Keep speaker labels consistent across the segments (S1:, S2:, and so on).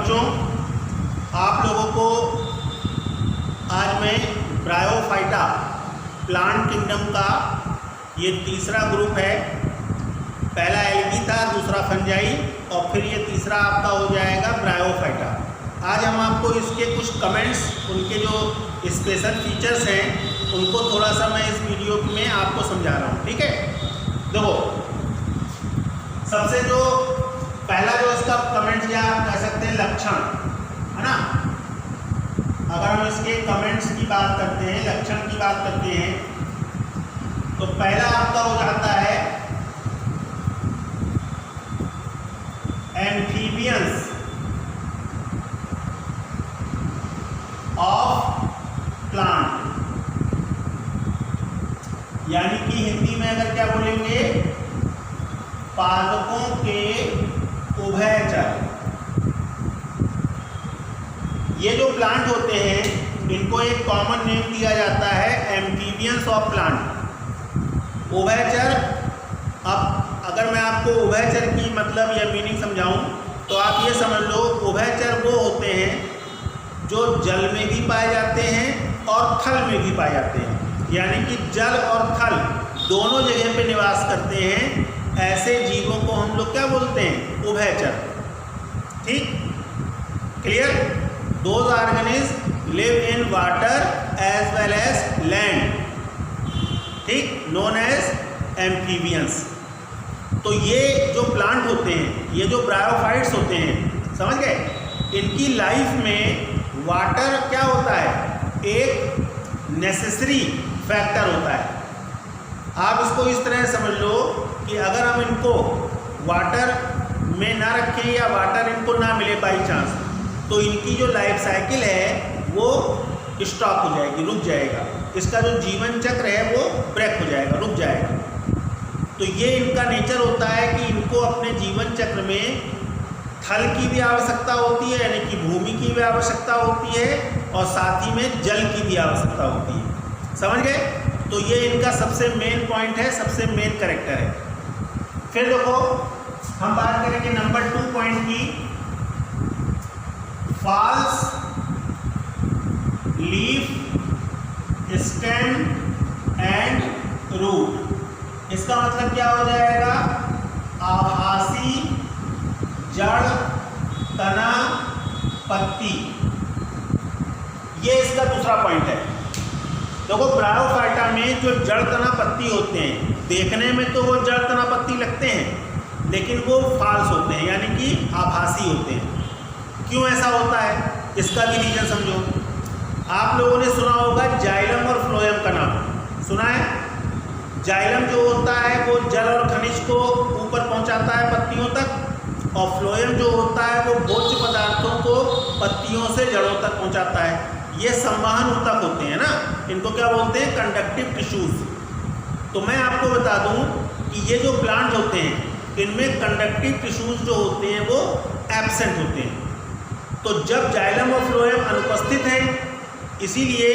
S1: बच्चों, आप लोगों को आज मैं ब्रायोफाइटा प्लांट किंगडम का ये तीसरा ग्रुप है। पहला एल्गी था, दूसरा फंजाई और फिर ये तीसरा आपका हो जाएगा ब्रायोफाइटा। आज हम आपको इसके कुछ कमेंट्स, उनके जो स्पेशल फीचर्स हैं उनको थोड़ा सा मैं इस वीडियो में आपको समझा रहा हूँ। ठीक है, देखो सबसे जो पहला जो इसका कमेंट्स या कह सकते हैं लक्षण है ना, अगर हम इसके कमेंट्स की बात करते हैं, लक्षण की बात करते हैं, तो पहला आपका हो जाता है एम्फीबियंस ऑफ प्लांट, यानी कि हिंदी में अगर क्या बोलेंगे, पादपों के उभयचर। ये जो प्लांट होते हैं इनको एक कॉमन नेम दिया जाता है एम्फीबियंस ऑफ प्लांट, उभयचर। अब अगर मैं आपको उभयचर की मतलब या मीनिंग समझाऊं तो आप ये समझ लो, उभयचर वो होते हैं जो जल में भी पाए जाते हैं और थल में भी पाए जाते हैं, यानी कि जल और थल दोनों जगह पे निवास करते हैं। ऐसे जीवों को हम लोग क्या बोलते हैं, उभयचर। ठीक, clear. Those organism live in water as well as land, ठीक, नोन एज एम्फीबियंस। तो ये जो प्लांट होते हैं, ये जो ब्रायोफाइट्स होते हैं, समझ गए, इनकी लाइफ में वाटर क्या होता है, एक नेसेसरी फैक्टर होता है। आप इसको इस तरह समझ लो कि अगर हम इनको वाटर में ना रखें या वाटर इनको ना मिले बाई चांस, तो इनकी जो लाइफ साइकिल है वो स्टॉप हो जाएगी, रुक जाएगा। इसका जो जीवन चक्र है वो ब्रेक हो जाएगा, रुक जाएगा। तो ये इनका नेचर होता है कि इनको अपने जीवन चक्र में थल की भी आवश्यकता होती है, यानी कि भूमि की भी आवश्यकता होती है, और साथ ही में जल की भी आवश्यकता होती है। समझ गए? तो ये इनका सबसे मेन पॉइंट है, सबसे मेन कैरेक्टर है। फिर देखो हम बात करेंगे नंबर 2 पॉइंट की, false leaf stem and root. इसका मतलब क्या हो जाएगा, आभासी जड़, तना, पत्ती। ये इसका दूसरा पॉइंट है। देखो ब्रायोफाइटा में जो जड़, तना, पत्ती होते हैं, देखने में तो वो जड़, तना, पत्ती लगते हैं, लेकिन वो फॉल्स होते हैं, यानी कि आभासी होते हैं। क्यों ऐसा होता है, इसका भी रीजन समझो। आप लोगों ने सुना होगा जाइलम और फ्लोएम का नाम, सुना है? जाइलम जो होता है वो जल और खनिज को ऊपर पहुंचाता है पत्तियों तक, और फ्लोएम जो होता है वो भोज्य पदार्थों को पत्तियों से जड़ों तक पहुंचाता है। ये संवहन ऊतक होते हैं ना, इनको क्या बोलते हैं, कंडक्टिव टिश्यूज। तो मैं आपको बता दूं कि ये जो प्लांट होते हैं इनमें कंडक्टिव टिश्यूज जो होते हैं वो एब्सेंट होते हैं। तो जब जाइलम और फ्लोएम अनुपस्थित हैं, इसीलिए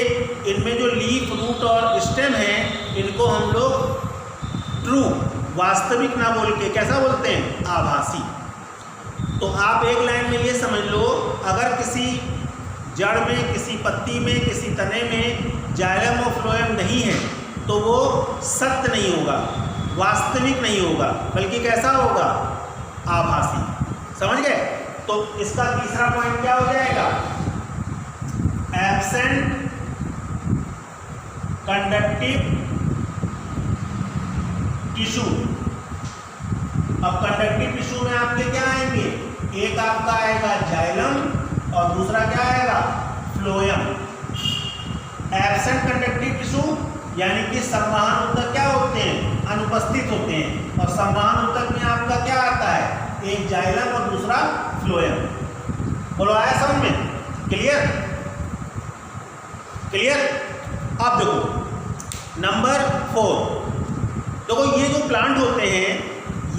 S1: इनमें जो लीफ, रूट और स्टेम है, इनको हम लोग ट्रू, वास्तविक ना बोल के कैसा बोलते हैं, आभासी। तो आप एक लाइन में ये समझ लो, अगर किसी जड़ में, किसी पत्ती में, किसी तने में जाइलम और फ्लोएम नहीं है तो वो सत्य नहीं होगा, वास्तविक नहीं होगा, बल्कि कैसा होगा, आभासी। समझ गए? तो इसका तीसरा पॉइंट क्या हो जाएगा, एब्सेंट कंडक्टिव टिश्यू। अब कंडक्टिव टिश्यू में आपके क्या आएंगे, एक आपका आएगा जाइलम और दूसरा क्या आएगा, फ्लोएम। एब्सेंट कंडक्टिव टिश्यू यानी कि संवहन ऊतक क्या होते हैं, अनुपस्थित होते हैं, और संवहन ऊतक में आपका क्या आता है, एक जाइलम और दूसरा फ्लोएम। बोलो आया समझ में? क्लियर? क्लियर? अब देखो नंबर 4, देखो ये जो प्लांट होते हैं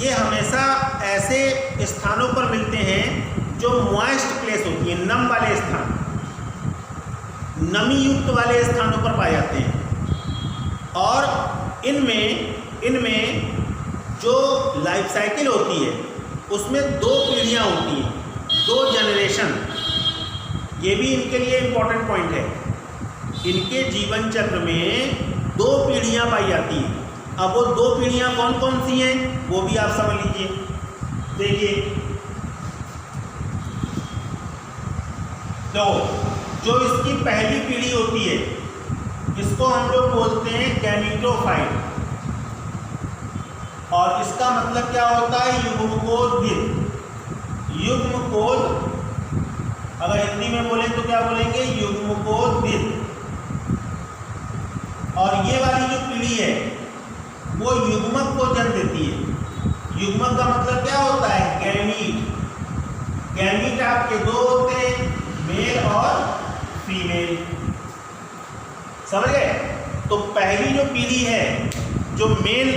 S1: ये हमेशा ऐसे स्थानों पर मिलते हैं जो मॉइस्ट प्लेस होती है, नम वाले स्थान, नमी युक्त वाले स्थानों पर पाए जाते हैं। और इनमें जो लाइफ साइकिल होती है उसमें 2 पीढ़ियाँ होती हैं। दो जनरेशन, ये भी इनके लिए इम्पोर्टेंट पॉइंट है। इनके जीवन चक्र में 2 पीढ़ियां पाई जाती हैं। अब वो 2 पीढ़ियां कौन कौन सी हैं वो भी आप समझ लीजिए। देखिए, तो जो इसकी पहली पीढ़ी होती है इसको हम लोग बोलते हैं गैमीटोफाइट, और इसका मतलब क्या होता है, युग्मकोद भिन्न। युग्मकोद, अगर हिंदी में बोलें तो क्या बोलेंगे, युग्मकोद भिन्न। और ये वाली जो पीढ़ी है वो युग्मक को जन्म देती है। युग्मक का मतलब क्या होता है, गैमीट। गैमीट आपके 2 होते हैं, मेल और फीमेल। समझ गए? तो पहली जो पीढ़ी है, जो मेल,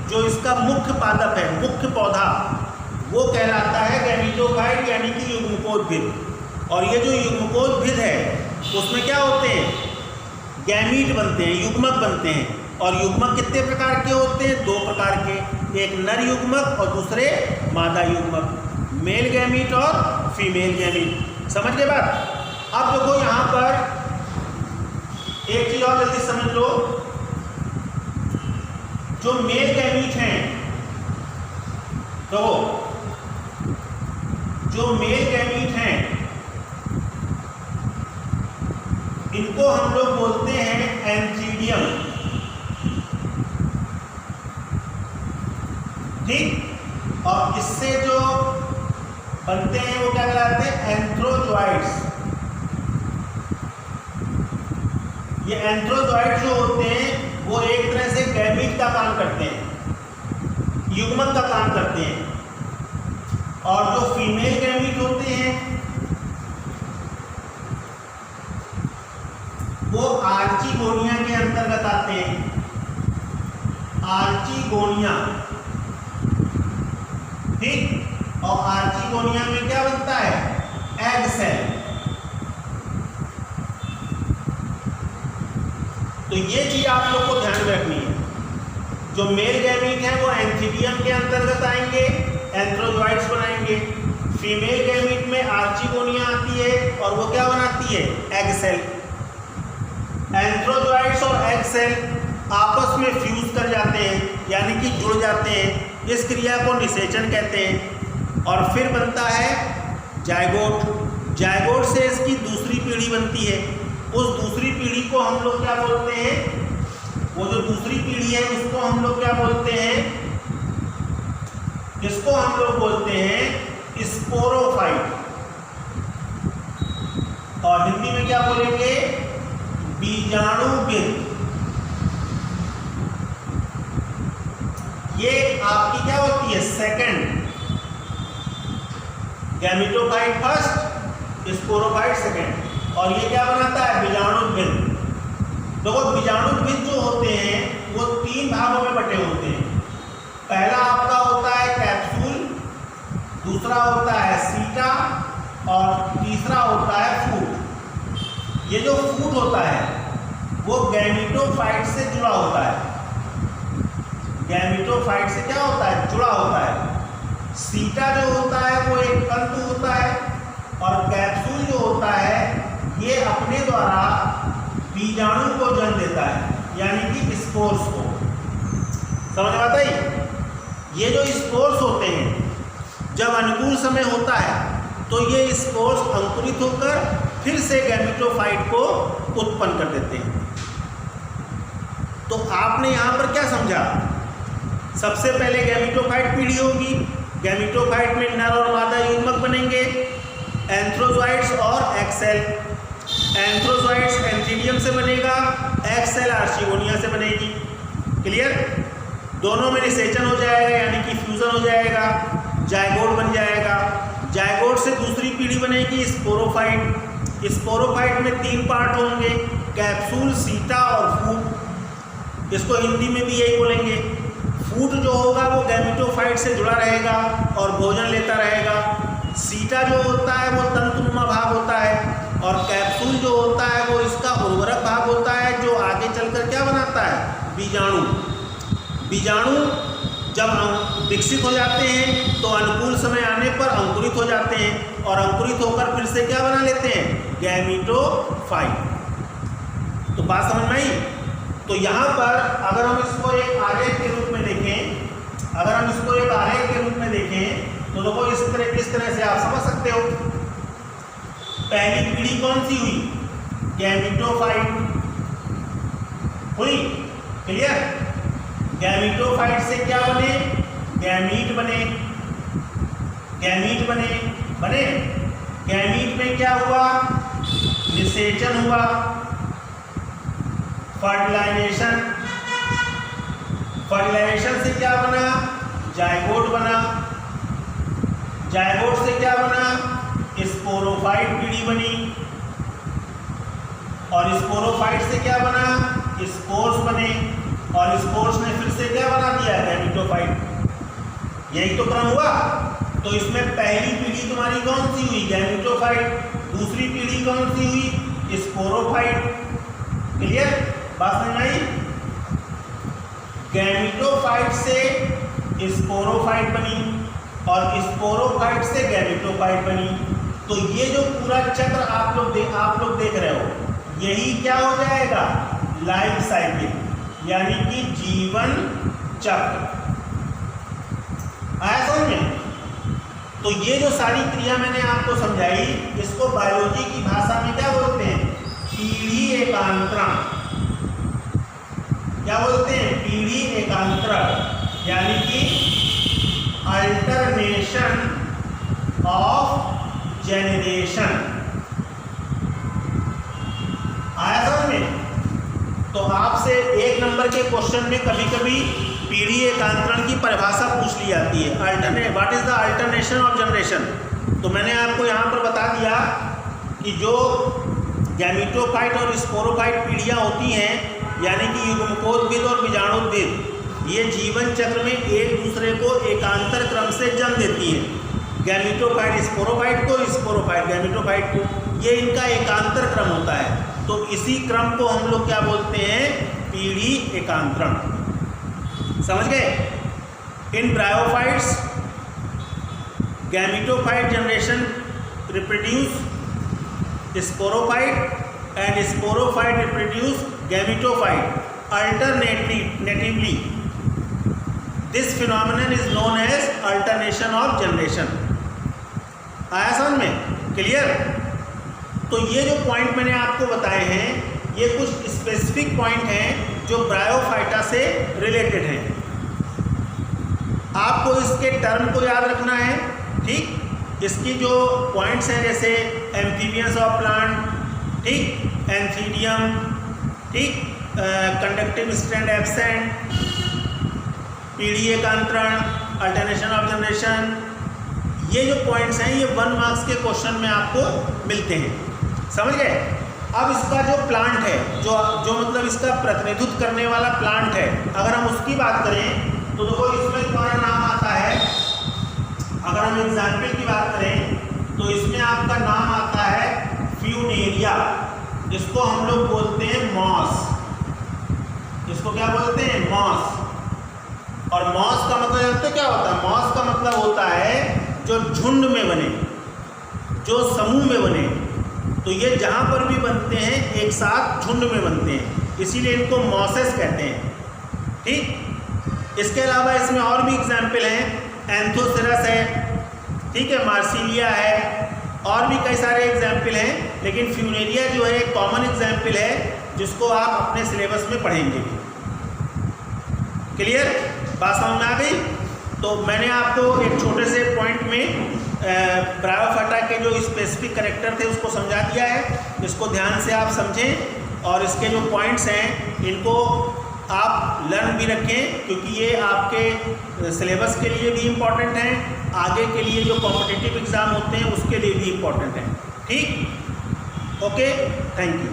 S1: जो इसका मुख्य पादप है, मुख्य पौधा, वो कहलाता है गैमीटोफाइट, यानी कि युग्मकोद्भिद। और ये जो युग्मकोद्भिद है उसमें क्या होते हैं, गैमीट बनते हैं, युग्मक बनते हैं। और युग्मक कितने प्रकार के होते हैं, 2 प्रकार के, एक नर युग्मक और दूसरे मादा युग्मक, मेल गैमीट और फीमेल गैमीट। समझ गए बात? अब देखो यहाँ पर एक चीज और जल्दी समझ लो, जो मेल गैमीट हैं, तो जो मेल गैमीट हैं इनको हम लोग बोलते हैं एंथीडियम। ठीक? और इससे जो बनते हैं वो क्या कहलाते हैं, एंथ्रोजॉइड्स। ये एंथ्रोजॉइड जो होते हैं वो एक तरह से गैमीट का काम करते हैं, युग्मक का काम करते हैं। और जो फीमेल गैमीट होते हैं वो आर्चिगोनिया के अंतर्गत आते हैं। आर्चिगोनिया, ठीक? और आर्चिगोनिया में क्या बनता है, एग सेल। तो ये चीज आप लोग को ध्यान रखनी है। जो मेल गैमीट है वो एंथीडियम के अंतर्गत आएंगे, एंथ्रोजॉइड्स बनाएंगे। फीमेल गैमीट में आर्चिगोनिया आती है और वो क्या बनाती है, एग सेल। एंथ्रोजॉइड्स और एग सेल आपस में फ्यूज कर जाते हैं, यानी कि जुड़ जाते हैं। इस क्रिया को निषेचन कहते हैं। और फिर बनता है जायगोट। जायगोट से इसकी दूसरी पीढ़ी बनती है। उस दूसरी पीढ़ी को हम लोग क्या बोलते हैं, वो जो दूसरी पीढ़ी है उसको हम लोग क्या बोलते हैं, इसको हम लोग बोलते हैं स्पोरोफाइट। और हिंदी में क्या बोलेंगे, बीजाणुविद। ये आपकी क्या होती है, second. Gametophyte first, sporophyte second. और ये क्या बनाता है, बीजाणुविद। देखो बीजाणुविद जो होते हैं वो 3 भागों में बटे होते हैं। पहला आपका होता है कैप्सूल, दूसरा होता है सीटा और तीसरा होता है फूट। ये जो फूट होता है वो गैमीटोफाइट से जुड़ा होता है। गैमीटोफाइट से क्या होता है, जुड़ा होता है। सीटा जो होता है वो एक तंतु होता है और कैप्सूल जो होता है ये अपने द्वारा बीजाणु को जन्म देता है, यानी कि स्पोर्स को। समझ में आता है? ये जो स्पोर्स होते हैं जब अनुकूल समय होता है तो ये स्पोर्स अंकुरित होकर फिर से गैमीटोफाइट को उत्पन्न कर देते हैं। तो आपने यहाँ पर क्या समझा, सबसे पहले गैमीटोफाइट पीढ़ी होगी। गैमीटोफाइट में नर और मादा युग्मक बनेंगे, एंथ्रोजॉइड्स और एग सेल। एंथ्रोजॉइड्स एंथीडियम से बनेगा, एग सेल आर्चिगोनिया से बनेगी। क्लियर? दोनों में निषेचन हो जाएगा, यानी कि फ्यूजन हो जाएगा, जायगोट बन जाएगा। जायगोट से दूसरी पीढ़ी बनेगी स्पोरोफाइट। स्पोरोफाइट में 3 पार्ट होंगे, कैप्सूल, सीटा और फूट। इसको हिंदी में भी यही बोलेंगे। फूट जो होगा वो गैमीटोफाइट से जुड़ा रहेगा और भोजन लेता रहेगा। सीटा जो होता है वो तंतुनुमा भाग होता है और कैप्सूल जो होता है वो इसका उर्वरक भाग होता है जो आगे चलकर क्या बनाता है, बीजाणु। बीजाणु जब विकसित हो जाते हैं तो अनुकूल समय आने पर अंकुरित हो जाते हैं और अंकुरित होकर फिर से क्या बना लेते हैं, गैमीटोफाइट। तो बात समझ में आई। तो यहाँ पर अगर हम इसको एक आरेख के रूप में देखें, तो देखो इस तरह से आप समझ सकते हो। पहली पीढ़ी कौन सी हुई, गैमीटोफाइट हुई, क्लियर। गैमीटोफाइट से क्या बने, गैमीट बने। गैमीट में क्या हुआ, निषेचन हुआ, फर्टिलाइजेशन से क्या बना, जायगोट बना। जायगोट से क्या बना, स्पोरोफाइट पीढ़ी बनी। और स्पोरोफाइट से क्या बना, स्पोर्स बने। और स्पोर्स ने फिर से क्या बना दिया, गैमीटोफाइट। यही तो क्रम हुआ। तो इसमें पहली पीढ़ी तुम्हारी कौन सी हुई, गैमीटोफाइट। दूसरी पीढ़ी कौन सी हुई, स्पोरोफाइट। क्लियर, बात समझ में आई। गैमीटोफाइट से स्पोरोफाइट बनी और स्पोरोफाइट से गैमीटोफाइट बनी। तो ये जो पूरा चक्र आप लोग देख रहे हो, यही क्या हो जाएगा, लाइफ साइकिल, यानी कि जीवन चक्र। आया समझ में। तो ये जो सारी क्रिया मैंने आपको समझाई, इसको बायोलॉजी की भाषा में क्या बोलते हैं, पीढ़ी एकांतरण। क्या बोलते हैं, पीढ़ी एकांतरण, यानी कि अल्टरनेशन ऑफ जेनरेशन। आया समझ में। तो आपसे 1 नंबर के क्वेश्चन में कभी कभी पीढ़ी एकांतरण की परिभाषा पूछ ली जाती है, what is the alternation of generation. तो मैंने आपको यहाँ पर बता दिया कि जो गैमीटोफाइट और स्पोरोफाइट पीढ़ियाँ होती हैं, यानी कि युग्मकोद्भिद और बीजाणुद्भिद, ये जीवन चक्र में एक दूसरे को एकांतर क्रम से जन्म देती हैं। गैमीटोफाइट स्पोरोफाइट को, स्पोरोफाइट गैमीटोफाइट को, ये इनका एकांतर क्रम होता है। तो इसी क्रम को हम लोग क्या बोलते हैं, पीढ़ी एकांतरण। समझ गए। In bryophytes gametophyte generation reproduce sporophyte and sporophyte reproduce gametophyte alternatively. This phenomenon is known as alternation of generation. आया समझ में, क्लियर। तो ये जो पॉइंट मैंने आपको बताए हैं, ये कुछ स्पेसिफिक पॉइंट हैं जो ब्रायोफाइटा से रिलेटेड हैं। आपको इसके टर्म को याद रखना है, ठीक। इसकी जो पॉइंट्स हैं, जैसे एम्फीबियंस ऑफ प्लांट, ठीक, एंथीडियम, ठीक, कंडक्टिव स्ट्रैंड एब्सेंट, पीढ़ी एकांतरण, अल्टरनेशन ऑफ जनरेशन, ये जो पॉइंट्स हैं ये 1 मार्क्स के क्वेश्चन में आपको मिलते हैं। समझ गए। अब इसका जो प्लांट है, जो मतलब इसका प्रतिनिधित्व करने वाला प्लांट है, अगर हम उसकी बात करें तो देखो इसमें तुम्हारा नाम आता है, अगर हम एग्जाम्पल की बात करें तो इसमें आपका नाम आता है फ्यूनेरिया, जिसको हम लोग बोलते हैं मॉस। इसको क्या बोलते हैं, मॉस। और मॉस का मतलब जानते हो क्या होता है, मॉस का मतलब होता है जो झुंड में बने, जो समूह में बने। तो ये जहाँ पर भी बनते हैं एक साथ झुंड में बनते हैं, इसीलिए इनको मॉसेस कहते हैं, ठीक। इसके अलावा इसमें और भी एग्जाम्पल हैं, एंथोसेरस है, ठीक है, मार्सिलिया है, और भी कई सारे एग्जाम्पल हैं। लेकिन फ्यूनेरिया जो है एक कॉमन एग्जाम्पल है, जिसको आप अपने सिलेबस में पढ़ेंगे। क्लियर, बात समझ में आ गई। तो मैंने आपको एक छोटे से पॉइंट में ब्रायोफाइटा के जो स्पेसिफिक कैरेक्टर थे उसको समझा दिया है। इसको ध्यान से आप समझें और इसके जो पॉइंट्स हैं इनको आप लर्न भी रखें, क्योंकि ये आपके सिलेबस के लिए भी इम्पॉर्टेंट हैं, आगे के लिए जो कॉम्पिटिटिव एग्ज़ाम होते हैं उसके लिए भी इम्पॉर्टेंट हैं, ठीक। Okay, thank you.